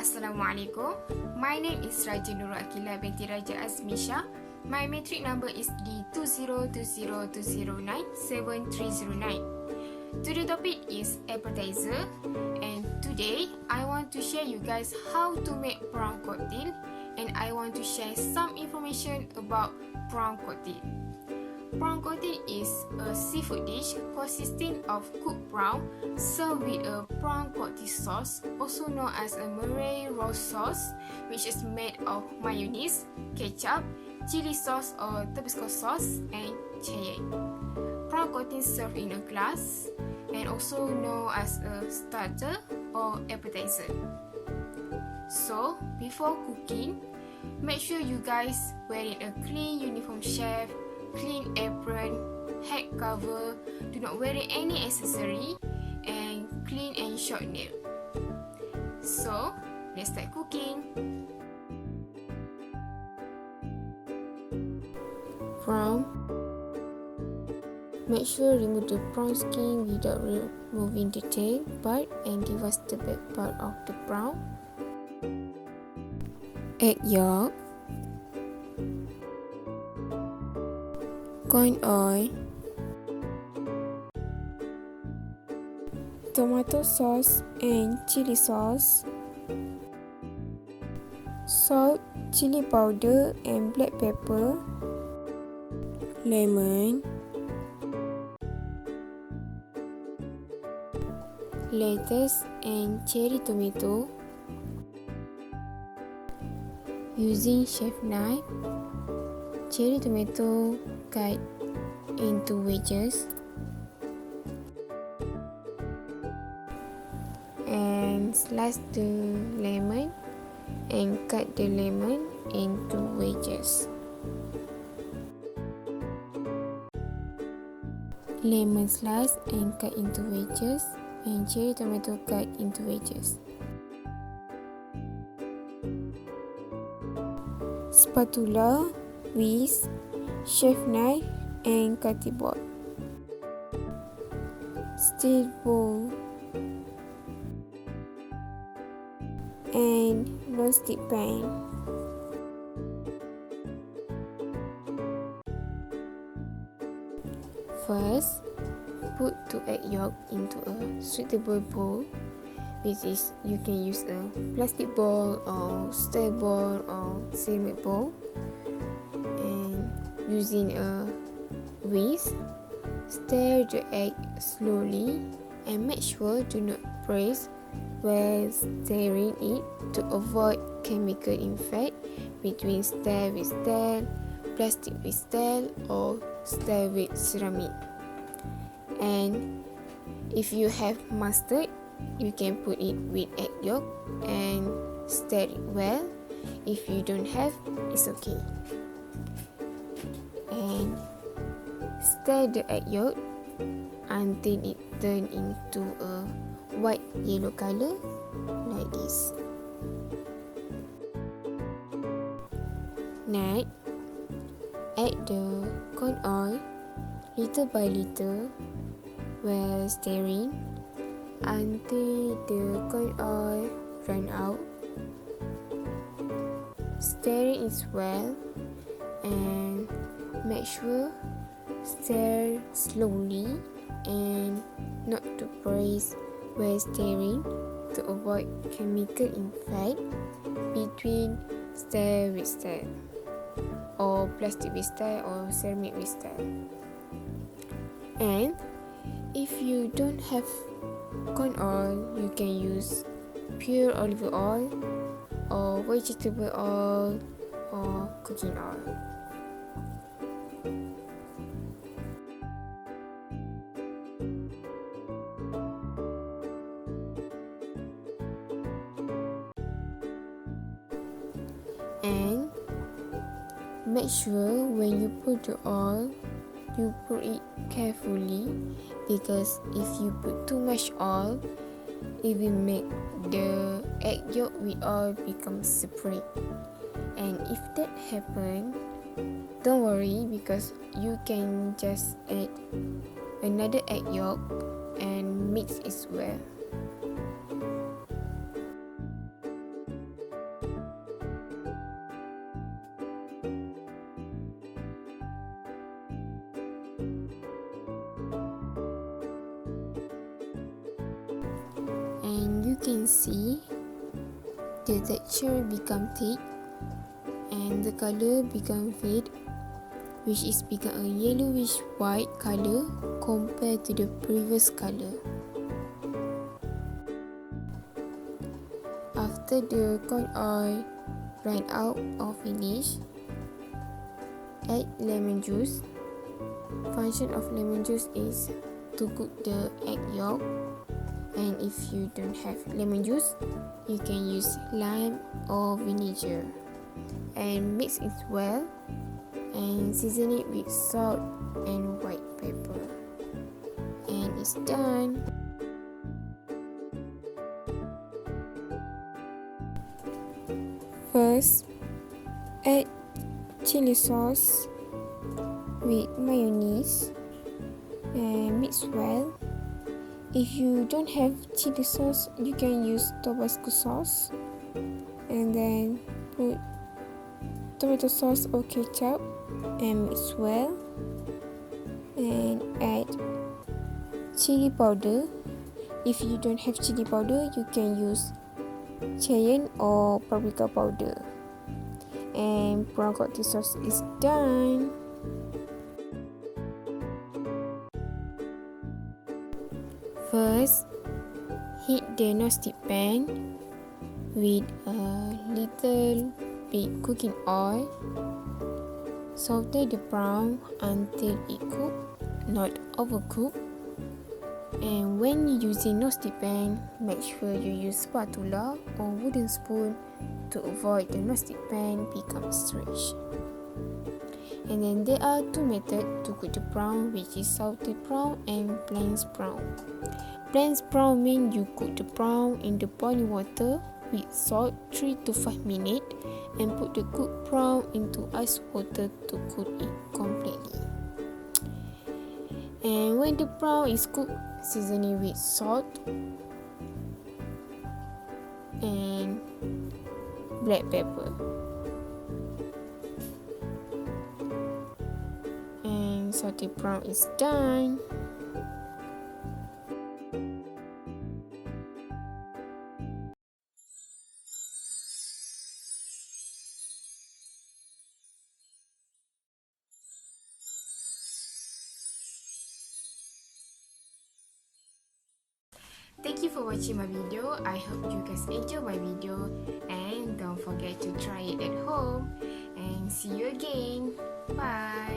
Assalamualaikum. My name is Raja Nurul Akila binti Raja Azmisha. My matric number is D202020097309. Today's topic is appetizer, and today I want to share you guys how to make prawn cocktail, and I want to share some information about prawn cocktail. Prawn cocktail is a seafood dish consisting of cooked prawn served with a prawn cocktail sauce, also known as a Murray roast sauce, which is made of mayonnaise, ketchup, chili sauce or Tabasco sauce, and cayenne. Prawn cocktail served in a glass and also known as a starter or appetizer. So, before cooking, make sure you guys wearing a clean uniform chef, clean apron, head cover, do not wear any accessory, and clean and short nail. So, let's start cooking. Prawn. Make sure remove the prawn skin without removing the tail part and give us the back part of the prawn. Egg yolk, corn oil, tomato sauce and chili sauce, salt, chili powder and black pepper, lemon, lettuce and cherry tomato. Using chef knife, cherry tomato cut into wedges and slice the lemon and cut the lemon into wedges. Lemon slice and cut into wedges and cherry tomato cut into wedges. Spatula, whisk, chef knife and cutting board. Steel bowl and non-stick pan. First, put 2 egg yolk into a suitable bowl, which is you can use a plastic bowl or steel bowl or ceramic bowl, and using a whisk, stir the egg slowly and make sure do not press while stirring it to avoid chemical effect between stir with steel, plastic with steel or stir with ceramic. And if you have mustard, you can put it with egg yolk and stir it well. If you don't have, it's okay. And stir the egg yolk until it turns into a white yellow color like this. Next, add the corn oil little by little while stirring until the corn oil run out. Stir it well and make sure stir slowly and not to press while stirring to avoid chemical effect between stir with stir or plastic with stir or ceramic with stir. And if you don't have corn oil, you can use pure olive oil or vegetable oil or cooking oil. And make sure when you put the oil, you put it carefully, because if you put too much oil, it will make the egg yolk with oil become separate. And if that happen, don't worry, because you can just add another egg yolk and mix it well. can see the texture become thick and the color become fade, which is become a yellowish white color compared to the previous color. After the corn oil ran out or finish, add lemon juice. Function of lemon juice is to cook the egg yolk, and if you don't have lemon juice, you can use lime or vinegar, and mix it well and season it with salt and white pepper, and it's done. First, add chili sauce with mayonnaise and mix well. If you don't have chili sauce, you can use Tabasco sauce, and then put tomato sauce or ketchup and mix well, and add chili powder. If you don't have chili powder, you can use cayenne or paprika powder, and prawn cocktail sauce is done. First, heat the non-stick pan with a little bit cooking oil. Saute the prawn until it cooks, not overcooked. And when using non-stick pan, make sure you use spatula or wooden spoon to avoid the non-stick pan become stretched. And then there are two methods to cook the prawn, which is salted prawn and plain prawn. Plain prawn means you cook the prawn in the boiling water with salt 3 to 5 minutes and put the cooked prawn into ice water to cook it completely. And when the prawn is cooked, season it with salt and black pepper. And sauteed prawn is done. Thank you for watching my video. I hope you guys enjoy my video, and don't forget to try it at home, and see you again. Bye.